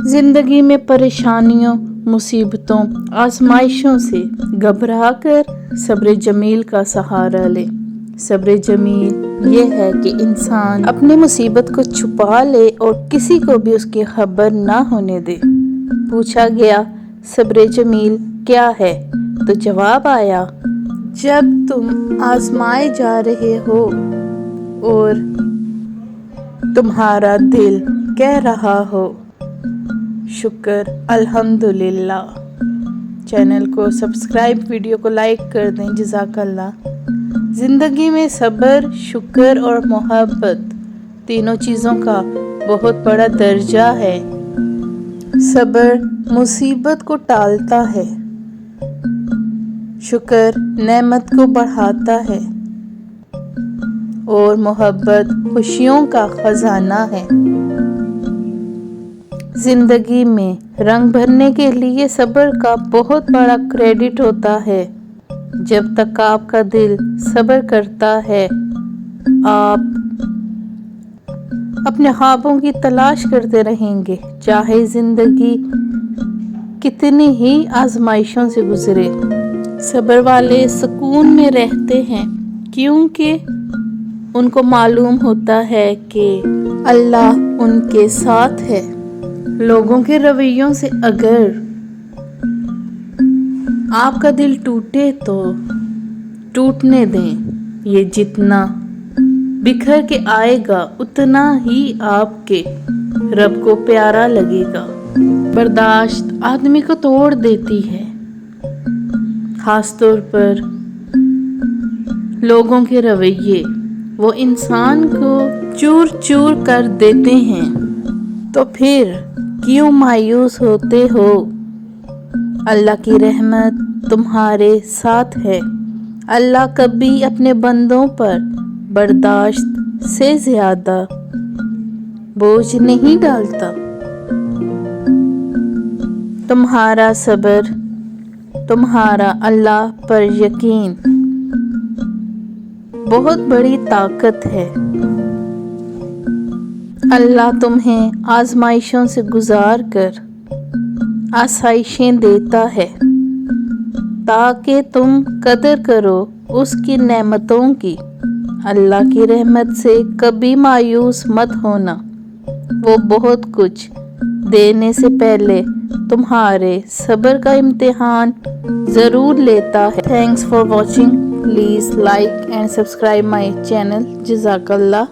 जिंदगी में परेशानियों, मुसीबतों, आजमाइशों से घबरा कर सब्र जमील का सहारा ले। सब्र जमील ये है कि इंसान अपनी मुसीबत को छुपा ले और किसी को भी उसकी खबर ना होने दे। पूछा गया सब्र जमील क्या है, तो जवाब आया, जब तुम आजमाए जा रहे हो और तुम्हारा दिल कह रहा हो शुक्र अल्हम्दुलिल्लाह। चैनल को सब्सक्राइब, वीडियो को लाइक कर दें। जज़ाकल्लाह। ज़िंदगी में सब्र, शुक्र और मोहब्बत तीनों चीज़ों का बहुत बड़ा दर्जा है। सब्र मुसीबत को टालता है, शुक्र नेमत को बढ़ाता है और मोहब्बत खुशियों का खजाना है। जिंदगी में रंग भरने के लिए सब्र का बहुत बड़ा क्रेडिट होता है। जब तक आपका दिल सब्र करता है, आप अपने ख्वाबों की तलाश करते रहेंगे, चाहे जिंदगी कितनी ही आजमाइशों से गुजरे। सब्र वाले सुकून में रहते हैं क्योंकि उनको मालूम होता है कि अल्लाह उनके साथ है। लोगों के रवैयों से अगर आपका दिल टूटे तो टूटने दें। ये जितना बिखर के आएगा उतना ही आपके रब को प्यारा लगेगा। बर्दाश्त आदमी को तोड़ देती है, खास तौर पर लोगों के रवैये वो इंसान को चूर चूर कर देते हैं। तो फिर क्यों मायूस होते हो? अल्लाह की रहमत तुम्हारे साथ है। अल्लाह कभी अपने बंदों पर बर्दाश्त से ज्यादा बोझ नहीं डालता। तुम्हारा सब्र, तुम्हारा अल्लाह पर यकीन बहुत बड़ी ताकत है। अल्लाह तुम्हें आजमाइशों से गुजार कर आसाइशें देता है ताकि तुम कदर करो उसकी नेमतों की। अल्लाह की रहमत से कभी मायूस मत होना, वो बहुत कुछ देने से पहले तुम्हारे सब्र का इम्तिहान ज़रूर लेता है। Thanks for watching. Please like and subscribe my channel. जज़ाकल्लाह।